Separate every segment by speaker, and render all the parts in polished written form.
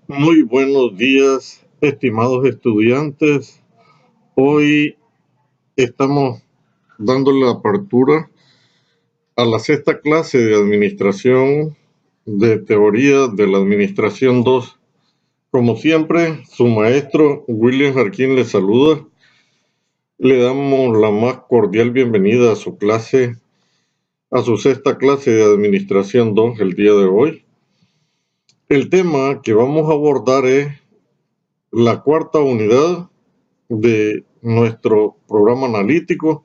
Speaker 1: Muy buenos días, estimados estudiantes. Hoy estamos dándole la apertura a la sexta clase de Administración de Teoría de la Administración 2. Como siempre, su maestro William Jarquín les saluda. Le damos la más cordial bienvenida a su clase, a su sexta clase de Administración 2 el día de hoy. El tema que vamos a abordar es la cuarta unidad de nuestro programa analítico,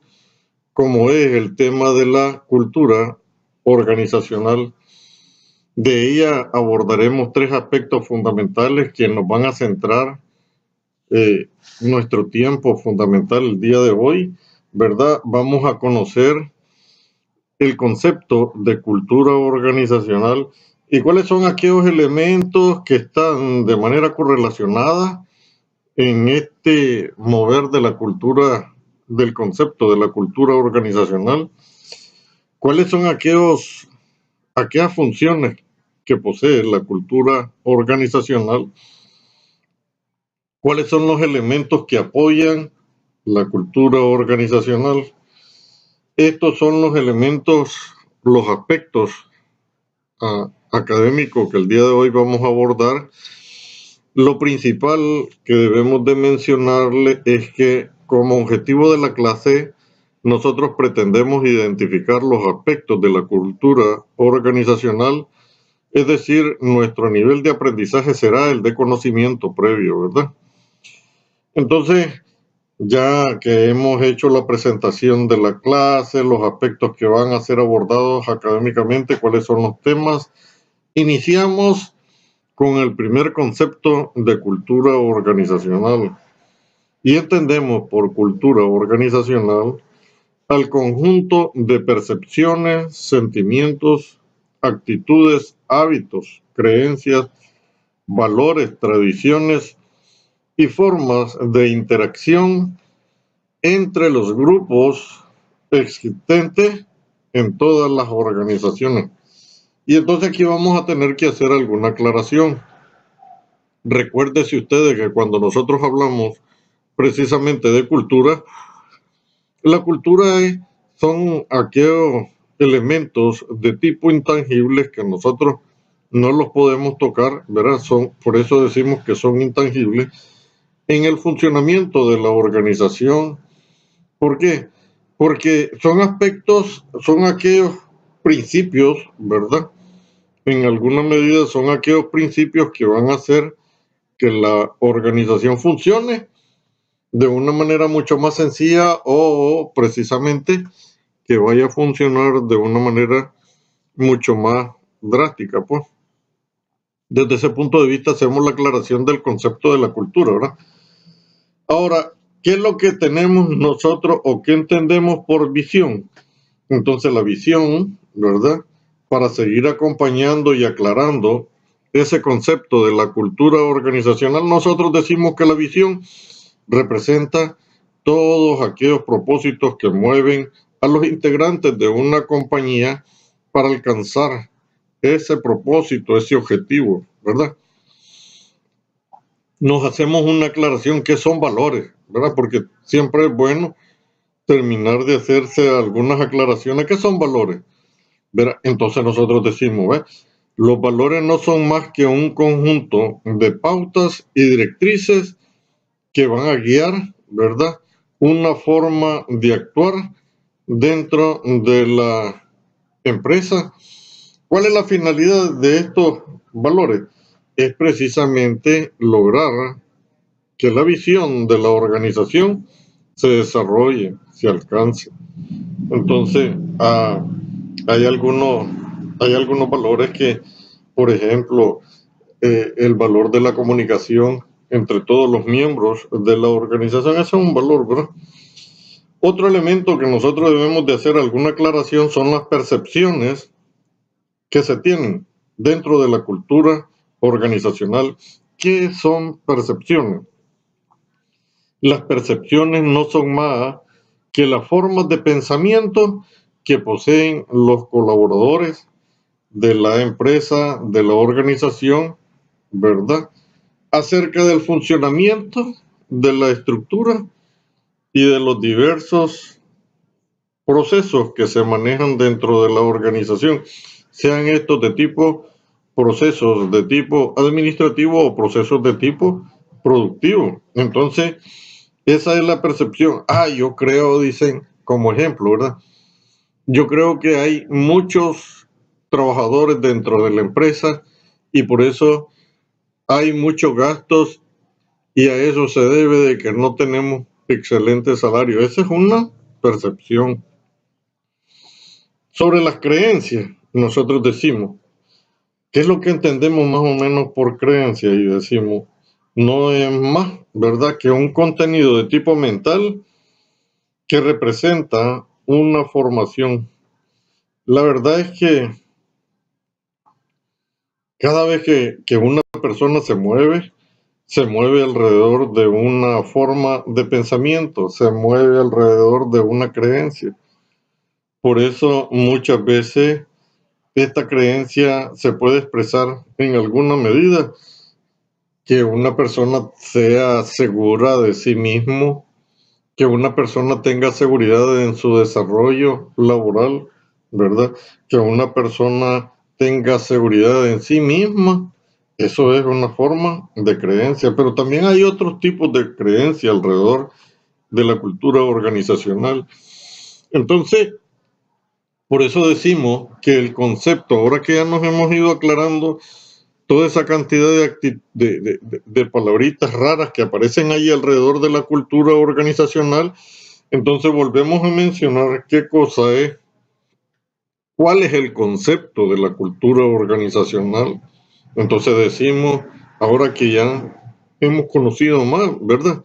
Speaker 1: como es el tema de la cultura organizacional. De ella abordaremos tres aspectos fundamentales que nos van a centrar nuestro tiempo fundamental el día de hoy, ¿verdad? Vamos a conocer el concepto de cultura organizacional y cuáles son aquellos elementos que están de manera correlacionada en este mover de la cultura, del concepto de la cultura organizacional. ¿Cuáles son aquellas funciones que posee la cultura organizacional? ¿Cuáles son los elementos que apoyan la cultura organizacional? Estos son los elementos, los aspectos académicos que el día de hoy vamos a abordar. Lo principal que debemos de mencionarle es que como objetivo de la clase nosotros pretendemos identificar los aspectos de la cultura organizacional, es decir, nuestro nivel de aprendizaje será el de conocimiento previo, ¿verdad? Entonces, ya que hemos hecho la presentación de la clase, los aspectos que van a ser abordados académicamente, cuáles son los temas, iniciamos con el primer concepto de cultura organizacional. Y entendemos por cultura organizacional al conjunto de percepciones, sentimientos, actitudes, hábitos, creencias, valores, tradiciones y formas de interacción entre los grupos existentes en todas las organizaciones. Y entonces aquí vamos a tener que hacer alguna aclaración. Recuérdese ustedes que cuando nosotros hablamos precisamente de cultura, la cultura son aquellos elementos de tipo intangibles que nosotros no los podemos tocar, ¿verdad? Por eso decimos que son intangibles en el funcionamiento de la organización. ¿Por qué? Porque son aspectos, son aquellos principios, ¿verdad? En alguna medida son aquellos principios que van a hacer que la organización funcione de una manera mucho más sencilla o precisamente que vaya a funcionar de una manera mucho más drástica, pues. Desde ese punto de vista hacemos la aclaración del concepto de la cultura, ¿verdad? Ahora, ¿qué es lo que tenemos nosotros o qué entendemos por visión? Entonces la visión, ¿verdad? Para seguir acompañando y aclarando ese concepto de la cultura organizacional, nosotros decimos que la visión representa todos aquellos propósitos que mueven a los integrantes de una compañía para alcanzar ese propósito, ese objetivo, ¿verdad? Nos hacemos una aclaración que son valores, ¿verdad? Porque siempre es bueno terminar de hacerse algunas aclaraciones que son valores, ¿verdad? Entonces nosotros decimos, ¿ves? Los valores no son más que un conjunto de pautas y directrices que van a guiar, ¿verdad? Una forma de actuar dentro de la empresa. ¿Cuál es la finalidad de estos valores? Es precisamente lograr que la visión de la organización se desarrolle, se alcance. Entonces, hay, algunos, hay algunos valores que, por ejemplo, el valor de la comunicación entre todos los miembros de la organización, ese es un valor, ¿verdad? Otro elemento que nosotros debemos de hacer alguna aclaración son las percepciones que se tienen dentro de la cultura organizacional. ¿Qué son percepciones? Las percepciones no son más que las formas de pensamiento que poseen los colaboradores de la empresa, de la organización, ¿verdad? acerca del funcionamiento de la estructura y de los diversos procesos que se manejan dentro de la organización, sean estos de tipo procesos de tipo administrativo o procesos de tipo productivo. Entonces, esa es la percepción. Yo creo, dicen como ejemplo, ¿verdad? Yo creo que hay muchos trabajadores dentro de la empresa y por eso hay muchos gastos y a eso se debe de que no tenemos excelente salario. Esa es una percepción. Sobre las creencias, nosotros decimos, ¿qué es lo que entendemos más o menos por creencia? Y decimos, no es más, ¿verdad?, que un contenido de tipo mental que representa una formación. La verdad es que cada vez que una persona se mueve alrededor de una forma de pensamiento, se mueve alrededor de una creencia. Por eso muchas veces esta creencia se puede expresar en alguna medida que una persona sea segura de sí mismo, que una persona tenga seguridad en su desarrollo laboral, ¿verdad? Que una persona tenga seguridad en sí misma. Eso es una forma de creencia, pero también hay otros tipos de creencia alrededor de la cultura organizacional. Entonces, por eso decimos que el concepto, ahora que ya nos hemos ido aclarando toda esa cantidad de palabritas raras que aparecen ahí alrededor de la cultura organizacional, entonces volvemos a mencionar qué cosa es, cuál es el concepto de la cultura organizacional. Entonces decimos, ahora que ya hemos conocido más, ¿verdad?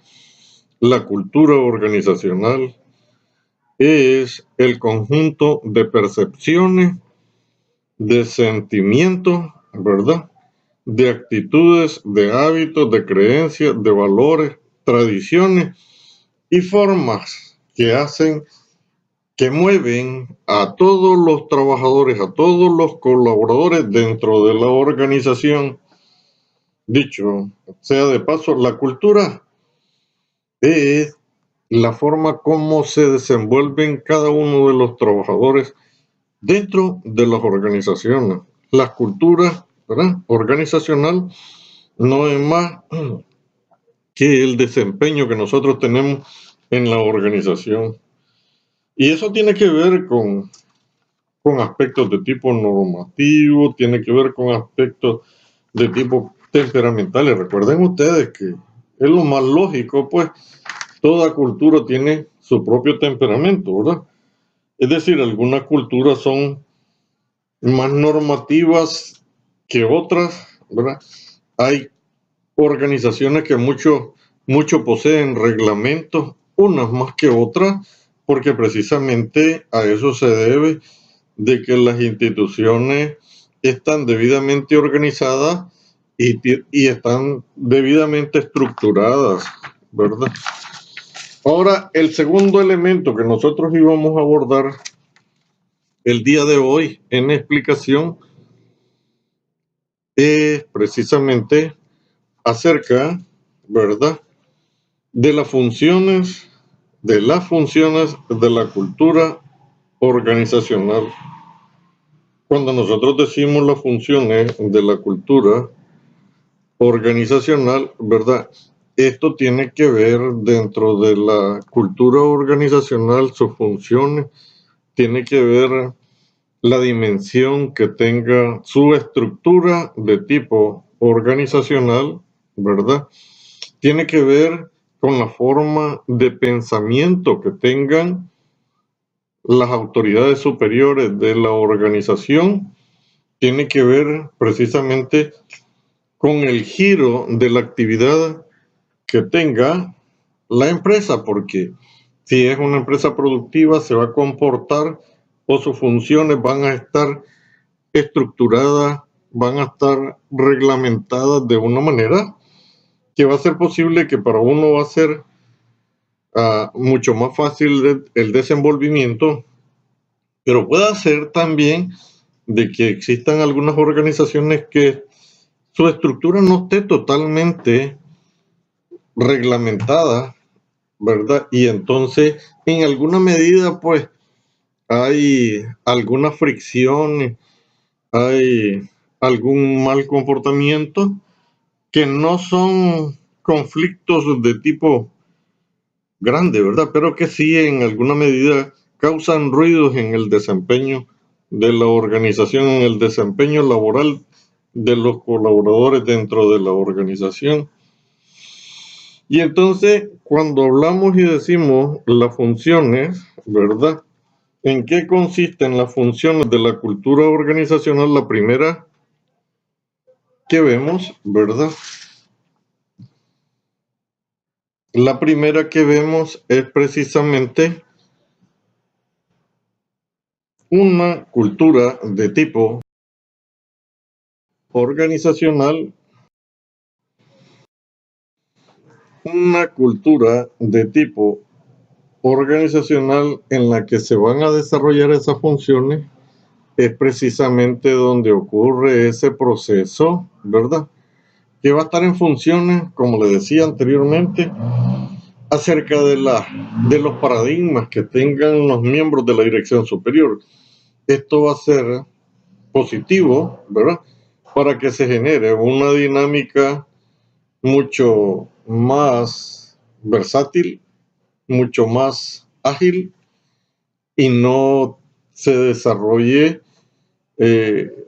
Speaker 1: La cultura organizacional es el conjunto de percepciones, de sentimientos, ¿verdad?, de actitudes, de hábitos, de creencias, de valores, tradiciones y formas que hacen, que mueven a todos los trabajadores, a todos los colaboradores dentro de la organización. Dicho sea de paso, la cultura es la forma como se desenvuelven cada uno de los trabajadores dentro de las organizaciones. Las culturas, ¿verdad?, organizacional no es más que el desempeño que nosotros tenemos en la organización. Y eso tiene que ver con aspectos de tipo normativo, tiene que ver con aspectos de tipo temperamentales. Recuerden ustedes que es lo más lógico, pues toda cultura tiene su propio temperamento, ¿verdad? Es decir, algunas culturas son más normativas que otras, ¿verdad? Hay organizaciones que mucho poseen reglamentos, unas más que otras, porque precisamente a eso se debe de que las instituciones están debidamente organizadas y están debidamente estructuradas, ¿verdad? Ahora, el segundo elemento que nosotros íbamos a abordar el día de hoy en explicación es precisamente acerca, ¿verdad?, de las funciones de la cultura organizacional. Cuando nosotros decimos las funciones de la cultura organizacional, ¿verdad? Esto tiene que ver dentro de la cultura organizacional, sus funciones, tiene que ver la dimensión que tenga su estructura de tipo organizacional, ¿verdad? Tiene que ver con la forma de pensamiento que tengan las autoridades superiores de la organización, tiene que ver precisamente con el giro de la actividad que tenga la empresa, porque si es una empresa productiva se va a comportar o sus funciones van a estar estructuradas, van a estar reglamentadas de una manera que va a ser posible que para uno va a ser mucho más fácil el desenvolvimiento, pero puede ser también de que existan algunas organizaciones que su estructura no esté totalmente reglamentada, ¿verdad? Y entonces, en alguna medida, pues, hay alguna fricción, hay algún mal comportamiento que no son conflictos de tipo grande, ¿verdad? Pero que sí en alguna medida causan ruidos en el desempeño de la organización, en el desempeño laboral de los colaboradores dentro de la organización. Y entonces, cuando hablamos y decimos las funciones, ¿verdad? ¿En qué consisten las funciones de la cultura organizacional? La primera que vemos, ¿verdad? La primera que vemos es precisamente una cultura de tipo organizacional, una cultura de tipo organizacional en la que se van a desarrollar esas funciones, es precisamente donde ocurre ese proceso, ¿verdad? Que va a estar en funciones, como le decía anteriormente, acerca de los paradigmas que tengan los miembros de la dirección superior. Esto va a ser positivo, ¿verdad? Para que se genere una dinámica mucho más versátil, mucho más ágil y no se desarrolle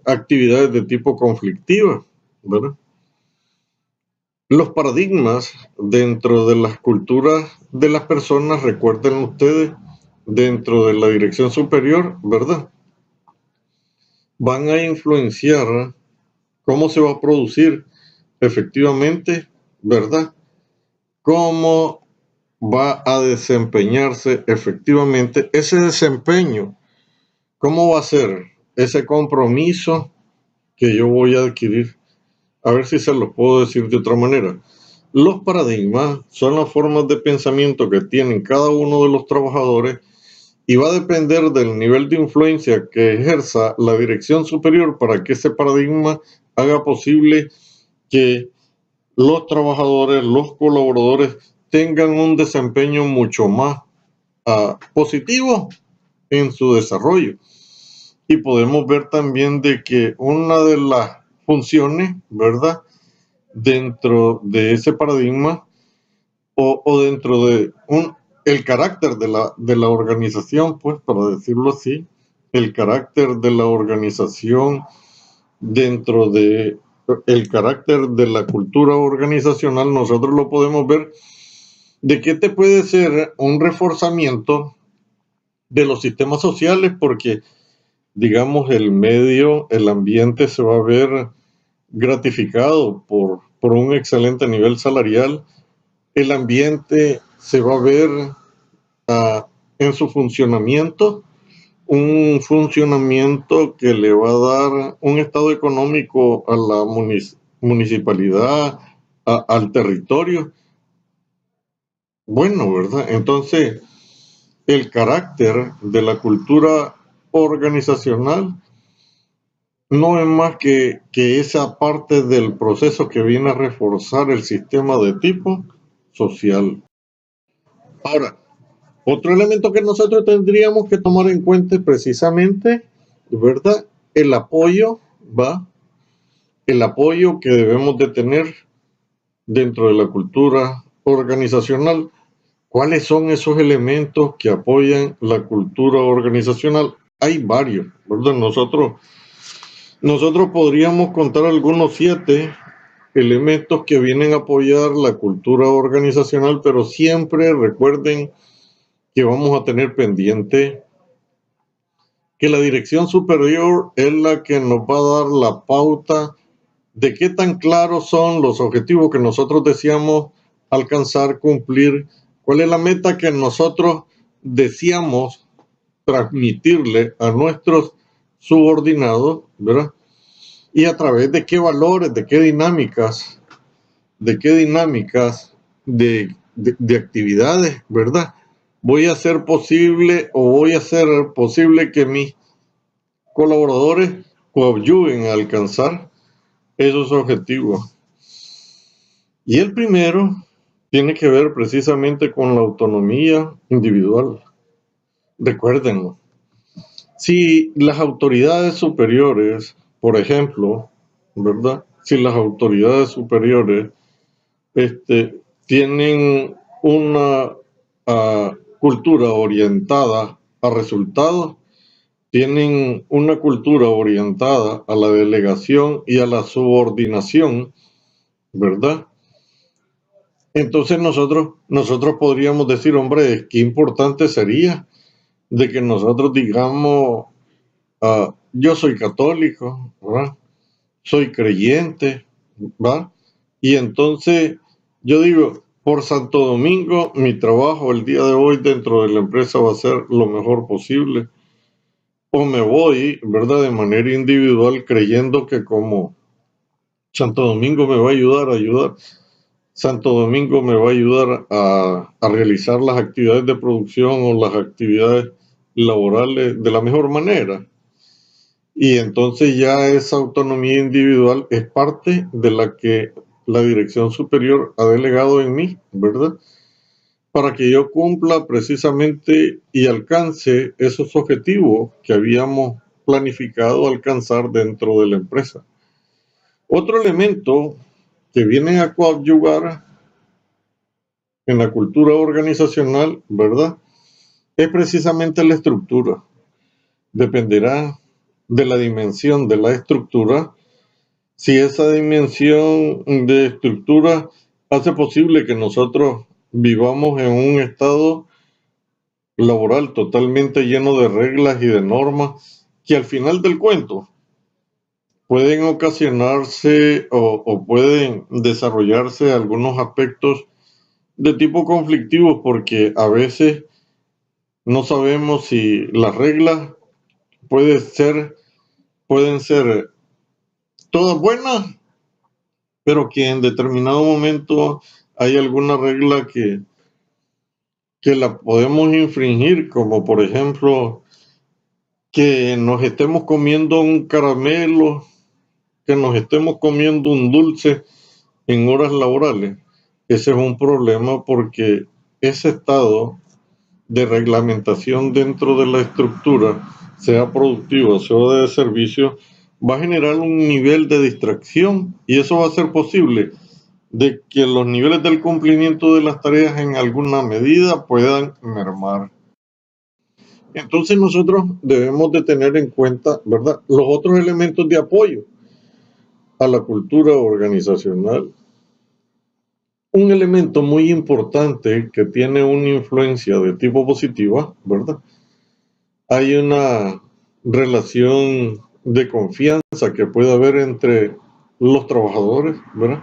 Speaker 1: actividades de tipo conflictiva, ¿verdad? Los paradigmas dentro de las culturas de las personas, recuerden ustedes, dentro de la dirección superior, ¿verdad? Van a influenciar cómo se va a producir efectivamente, ¿verdad? Cómo va a desempeñarse efectivamente ese desempeño, cómo va a ser ese compromiso que yo voy a adquirir. A ver si se los puedo decir de otra manera. Los paradigmas son las formas de pensamiento que tienen cada uno de los trabajadores y va a depender del nivel de influencia que ejerza la dirección superior para que ese paradigma haga posible que los trabajadores, los colaboradores tengan un desempeño mucho más positivo en su desarrollo. Y podemos ver también de que una de las funciones, ¿verdad? Dentro de ese paradigma o dentro de el carácter de la organización, pues para decirlo así, el carácter de la organización dentro de el carácter de la cultura organizacional, nosotros lo podemos ver de que este puede ser un reforzamiento de los sistemas sociales porque, digamos, el medio, el ambiente se va a ver gratificado por un excelente nivel salarial, el ambiente se va a ver en su funcionamiento, un funcionamiento que le va a dar un estado económico a la municipalidad, al territorio. Bueno, ¿verdad? Entonces, el carácter de la cultura organizacional no es más que esa parte del proceso que viene a reforzar el sistema de tipo social. Ahora, otro elemento que nosotros tendríamos que tomar en cuenta es precisamente, ¿verdad? El apoyo, ¿va? El apoyo que debemos de tener dentro de la cultura organizacional. ¿Cuáles son esos elementos que apoyan la cultura organizacional? Hay varios, ¿verdad? Nosotros podríamos contar algunos 7 elementos que vienen a apoyar la cultura organizacional, pero siempre recuerden que vamos a tener pendiente que la dirección superior es la que nos va a dar la pauta de qué tan claros son los objetivos que nosotros deseamos alcanzar, cumplir, cuál es la meta que nosotros deseamos transmitirle a nuestros subordinados, ¿verdad? Y a través de qué valores, de qué dinámicas de actividades, ¿verdad? Voy a hacer posible o voy a hacer posible que mis colaboradores coadyuven a alcanzar esos objetivos. Y el primero tiene que ver precisamente con la autonomía individual. Recuérdenlo. Si las autoridades superiores, por ejemplo, ¿verdad? Si las autoridades superiores tienen una cultura orientada a resultados, tienen una cultura orientada a la delegación y a la subordinación, ¿verdad? Entonces nosotros podríamos decir, hombre, qué importante sería de que nosotros digamos, yo soy católico, ¿verdad? Soy creyente, ¿va? Y entonces yo digo, por Santo Domingo, mi trabajo el día de hoy dentro de la empresa va a ser lo mejor posible. O me voy, ¿verdad? De manera individual, creyendo que como Santo Domingo me va a ayudar, Santo Domingo me va a ayudar a realizar las actividades de producción o las actividades laborales de la mejor manera. Y entonces ya esa autonomía individual es parte de la que la dirección superior ha delegado en mí, ¿verdad? Para que yo cumpla precisamente y alcance esos objetivos que habíamos planificado alcanzar dentro de la empresa. Otro elemento que viene a coadyuvar en la cultura organizacional, ¿verdad? Es precisamente la estructura. Dependerá de la dimensión de la estructura. Si esa dimensión de estructura hace posible que nosotros vivamos en un estado laboral totalmente lleno de reglas y de normas que al final del cuento pueden ocasionarse o pueden desarrollarse algunos aspectos de tipo conflictivo porque a veces no sabemos si las reglas pueden ser todas buenas, pero que en determinado momento hay alguna regla que la podemos infringir, como por ejemplo que nos estemos comiendo un caramelo, que nos estemos comiendo un dulce en horas laborales. Ese es un problema porque ese estado de reglamentación dentro de la estructura, sea productivo, sea de servicio, va a generar un nivel de distracción y eso va a ser posible de que los niveles del cumplimiento de las tareas en alguna medida puedan mermar. Entonces nosotros debemos de tener en cuenta, ¿verdad?, los otros elementos de apoyo a la cultura organizacional. Un elemento muy importante que tiene una influencia de tipo positiva, ¿verdad? Hay una relación de confianza que puede haber entre los trabajadores, ¿verdad?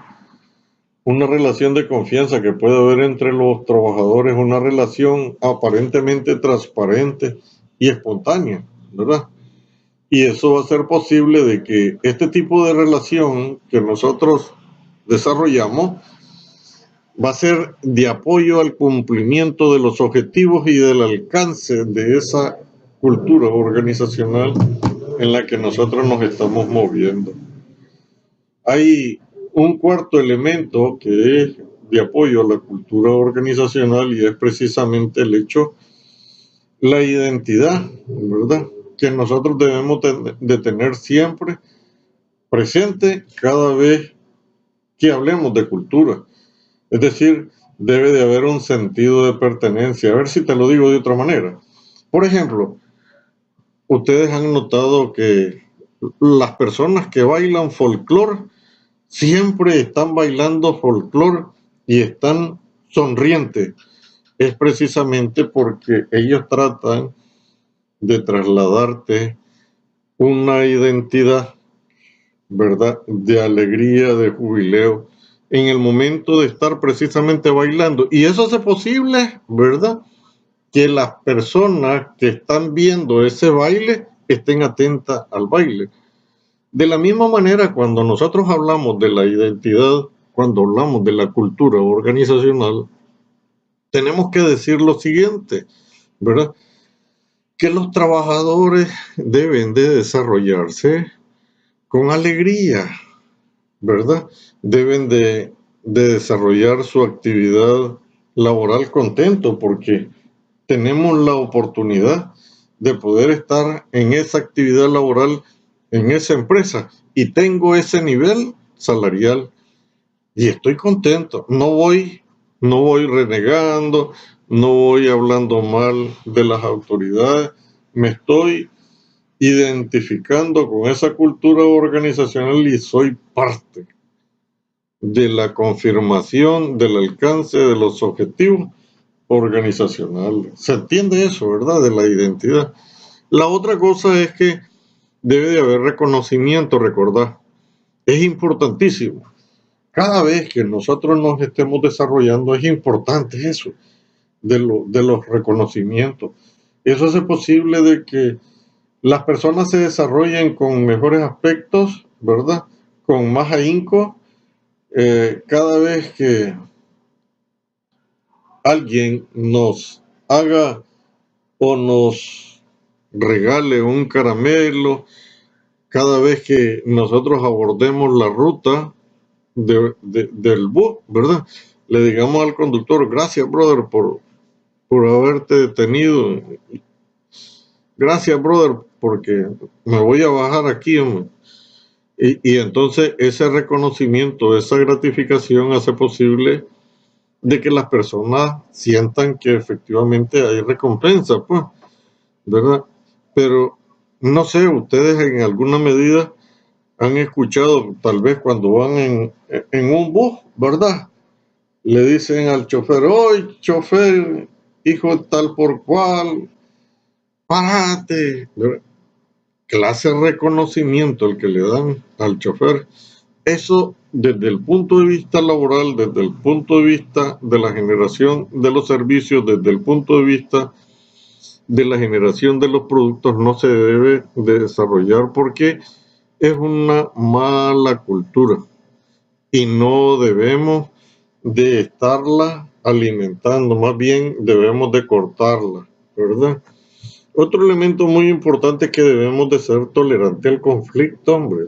Speaker 1: Una relación de confianza que puede haber entre los trabajadores, una relación aparentemente transparente y espontánea, ¿verdad? Y eso va a ser posible de que este tipo de relación que nosotros desarrollamos va a ser de apoyo al cumplimiento de los objetivos y del alcance de esa cultura organizacional en la que nosotros nos estamos moviendo. Hay un cuarto elemento que es de apoyo a la cultura organizacional y es precisamente el hecho, la identidad, ¿verdad? Que nosotros debemos de tener siempre presente cada vez que hablemos de cultura. Es decir, debe de haber un sentido de pertenencia. A ver si te lo digo de otra manera. Por ejemplo, ustedes han notado que las personas que bailan folclore siempre están bailando folclore y están sonrientes. Es precisamente porque ellos tratan de trasladarte una identidad, ¿verdad?, de alegría, de jubileo, en el momento de estar precisamente bailando. Y eso hace posible, ¿verdad?, que las personas que están viendo ese baile estén atentas al baile. De la misma manera, cuando nosotros hablamos de la identidad, cuando hablamos de la cultura organizacional, tenemos que decir lo siguiente, ¿verdad? Que los trabajadores deben de desarrollarse con alegría, ¿verdad? Deben de desarrollar su actividad laboral contento porque tenemos la oportunidad de poder estar en esa actividad laboral, en esa empresa, y tengo ese nivel salarial y estoy contento. No voy renegando, no voy hablando mal de las autoridades, me estoy identificando con esa cultura organizacional y soy parte de la confirmación del alcance de los objetivos organizacionales. Se entiende eso, ¿verdad? De la identidad. La otra cosa es que debe de haber reconocimiento, recordar. Es importantísimo. Cada vez que nosotros nos estemos desarrollando es importante eso, de los reconocimientos. Eso hace posible de que las personas se desarrollen con mejores aspectos, ¿verdad? Con más ahínco. Cada vez que alguien nos haga o nos regale un caramelo, cada vez que nosotros abordemos la ruta del bus, ¿verdad? Le digamos al conductor, gracias, brother, por haberte detenido. Gracias, brother, porque me voy a bajar aquí, hombre. Y entonces ese reconocimiento, esa gratificación hace posible de que las personas sientan que efectivamente hay recompensa, pues, ¿verdad? Pero no sé, ustedes en alguna medida han escuchado, tal vez cuando van en un bus, ¿verdad? Le dicen al chofer, hoy chofer, hijo de tal por cual, párate. Clase de reconocimiento el que le dan al chofer. Eso desde el punto de vista laboral, desde el punto de vista de la generación de los servicios, desde el punto de vista de la generación de los productos, no se debe de desarrollar porque es una mala cultura y no debemos de estarla alimentando, más bien debemos de cortarla, ¿verdad? Otro elemento muy importante es que debemos de ser tolerantes al conflicto, hombre.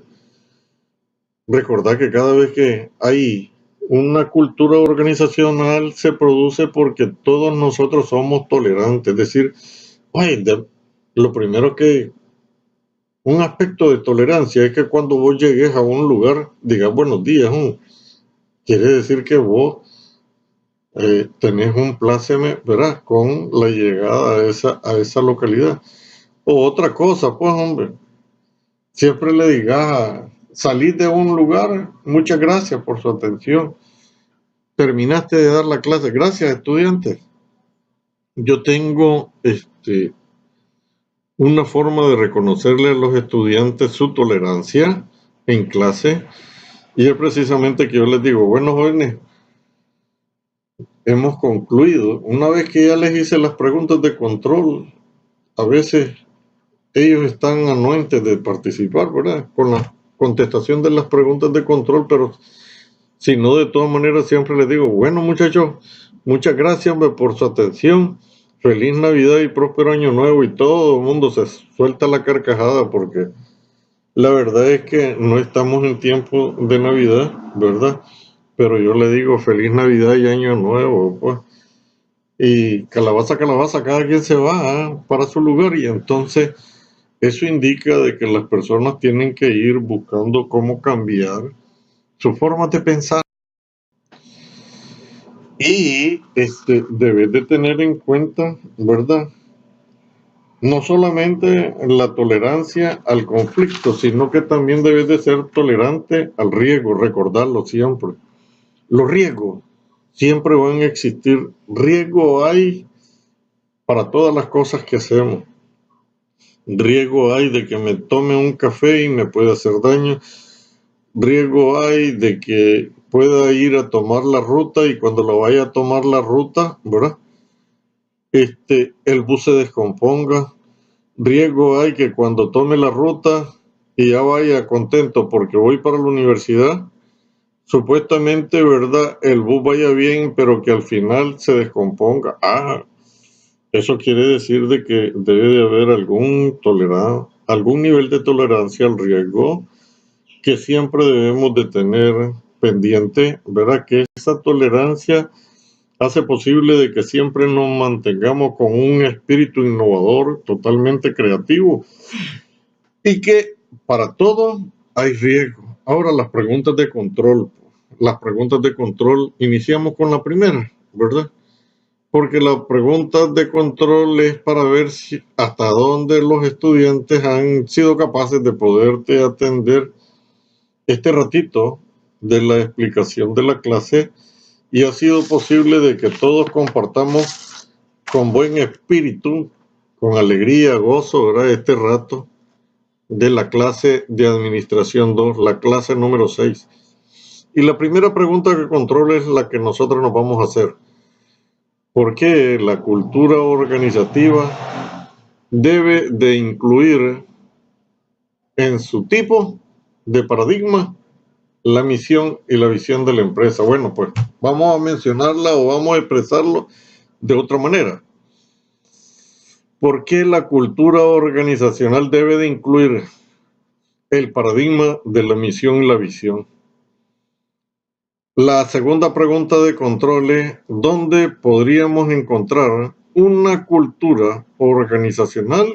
Speaker 1: Recordar que cada vez que hay una cultura organizacional se produce porque todos nosotros somos tolerantes. Es decir, oye, lo primero que un aspecto de tolerancia es que cuando vos llegues a un lugar, digas buenos días, quiere decir que vos tenés un pláceme, ¿verdad? Con la llegada a esa localidad. O otra cosa, pues, hombre, siempre le digas, salís de un lugar, muchas gracias por su atención. Terminaste de dar la clase, gracias, estudiantes. Yo tengo una forma de reconocerle a los estudiantes su tolerancia en clase y es precisamente que yo les digo, bueno, jóvenes, hemos concluido. Una vez que ya les hice las preguntas de control, a veces ellos están anuentes de participar, ¿verdad? Con la contestación de las preguntas de control, pero si no, de todas maneras siempre les digo, bueno muchachos, muchas gracias, hombre, por su atención. Feliz Navidad y próspero año nuevo y todo el mundo se suelta la carcajada porque la verdad es que no estamos en tiempo de Navidad, ¿verdad? Pero yo le digo feliz Navidad y año nuevo, pues. Y calabaza, calabaza, cada quien se va para su lugar y entonces eso indica de que las personas tienen que ir buscando cómo cambiar su forma de pensar. Y debes de tener en cuenta, ¿verdad? No solamente la tolerancia al conflicto, sino que también debes de ser tolerante al riesgo, recordarlo siempre. Los riesgos siempre van a existir. Riesgo hay para todas las cosas que hacemos. Riesgo hay de que me tome un café y me pueda hacer daño. Riesgo hay de que pueda ir a tomar la ruta y cuando lo vaya a tomar la ruta, ¿verdad? El bus se descomponga. Riesgo hay que cuando tome la ruta y ya vaya contento porque voy para la universidad, supuestamente, ¿verdad? El bus vaya bien, pero que al final se descomponga. Eso quiere decir de que debe de haber algún nivel de tolerancia al riesgo que siempre debemos de tener pendiente, ¿verdad? Que esa tolerancia hace posible de que siempre nos mantengamos con un espíritu innovador, totalmente creativo, y que para todo hay riesgo. Ahora las preguntas de control. Las preguntas de control, iniciamos con la primera, ¿verdad? Porque las preguntas de control es para ver si, hasta dónde los estudiantes han sido capaces de poderte atender este ratito de la explicación de la clase y ha sido posible de que todos compartamos con buen espíritu, con alegría, gozo, ¿verdad? Este rato de la clase de Administración 2, la clase número 6. Y la primera pregunta que controla es la que nosotros nos vamos a hacer. ¿Por qué la cultura organizativa debe de incluir en su tipo de paradigma la misión y la visión de la empresa? Bueno, pues vamos a mencionarla o vamos a expresarlo de otra manera. ¿Por qué la cultura organizacional debe de incluir el paradigma de la misión y la visión? La segunda pregunta de control es, ¿dónde podríamos encontrar una cultura organizacional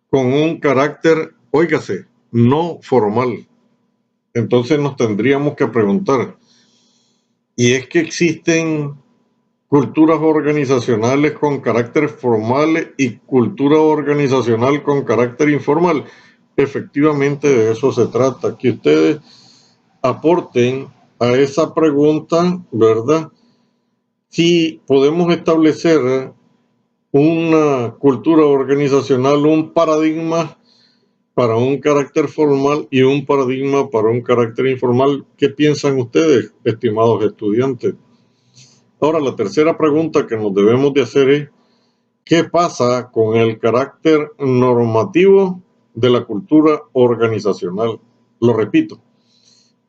Speaker 1: con un carácter, óigase, no formal? Entonces nos tendríamos que preguntar, ¿y es que existen culturas organizacionales con carácter formal y cultura organizacional con carácter informal? Efectivamente, de eso se trata, que ustedes aporten a esa pregunta, ¿verdad? Si podemos establecer una cultura organizacional, un paradigma para un carácter formal y un paradigma para un carácter informal. ¿Qué piensan ustedes, estimados estudiantes? Ahora, la tercera pregunta que nos debemos de hacer es, ¿qué pasa con el carácter normativo de la cultura organizacional? Lo repito,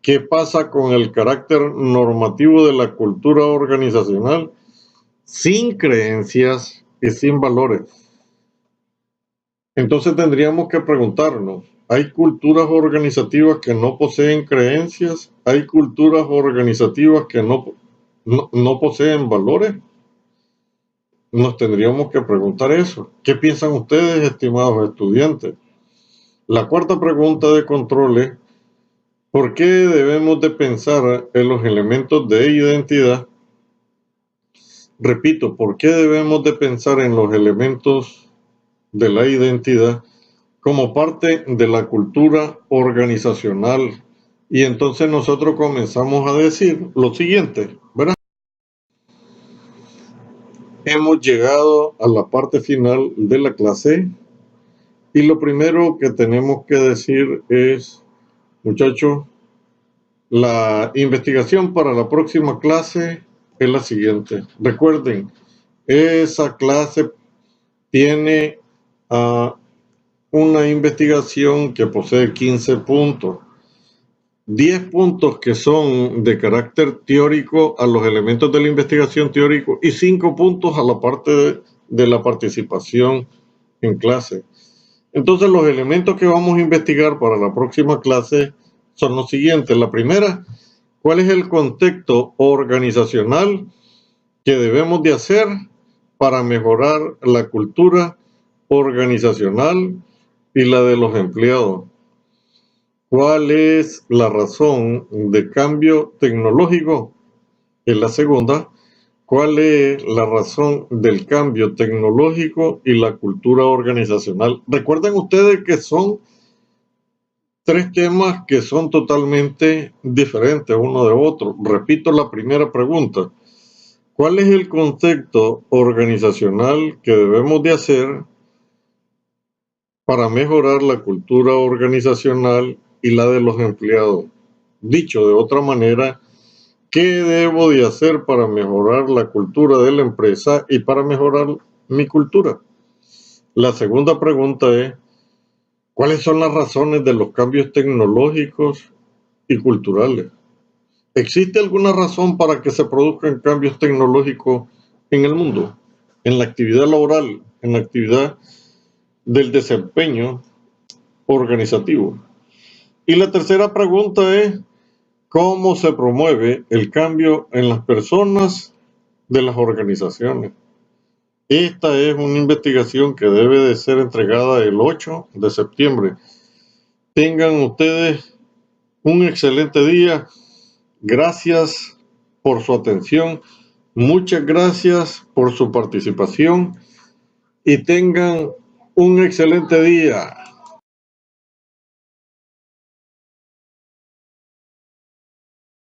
Speaker 1: ¿qué pasa con el carácter normativo de la cultura organizacional sin creencias y sin valores? Entonces tendríamos que preguntarnos, ¿hay culturas organizativas que no poseen creencias? ¿Hay culturas organizativas que no poseen valores? Nos tendríamos que preguntar eso. ¿Qué piensan ustedes, estimados estudiantes? La cuarta pregunta de control es, ¿por qué debemos de pensar en los elementos de identidad? Repito, ¿por qué debemos de pensar en los elementos de la identidad como parte de la cultura organizacional? Y entonces nosotros comenzamos a decir lo siguiente, ¿verdad? Hemos llegado a la parte final de la clase y lo primero que tenemos que decir es, muchachos, la investigación para la próxima clase es la siguiente. Recuerden, esa clase tiene una investigación que posee 15 puntos. 10 puntos que son de carácter teórico a los elementos de la investigación teórico y 5 puntos a la parte de la participación en clase. Entonces los elementos que vamos a investigar para la próxima clase son los siguientes. La primera, ¿cuál es el contexto organizacional que debemos de hacer para mejorar la cultura organizacional y la de los empleados? ¿Cuál es la razón de cambio tecnológico? Es la segunda. ¿Cuál es la razón del cambio tecnológico y la cultura organizacional? Recuerden ustedes que son tres temas que son totalmente diferentes uno de otro. Repito la primera pregunta. ¿Cuál es el contexto organizacional que debemos de hacer para mejorar la cultura organizacional y la de los empleados? Dicho de otra manera, ¿qué debo de hacer para mejorar la cultura de la empresa y para mejorar mi cultura? La segunda pregunta es, ¿cuáles son las razones de los cambios tecnológicos y culturales? ¿Existe alguna razón para que se produzcan cambios tecnológicos en el mundo, en la actividad laboral, en la actividad del desempeño organizativo? Y la tercera pregunta es, ¿cómo se promueve el cambio en las personas de las organizaciones? Esta es una investigación que debe de ser entregada el 8 de septiembre. Tengan ustedes un excelente día. Gracias por su atención. Muchas gracias por su participación y tengan un excelente día.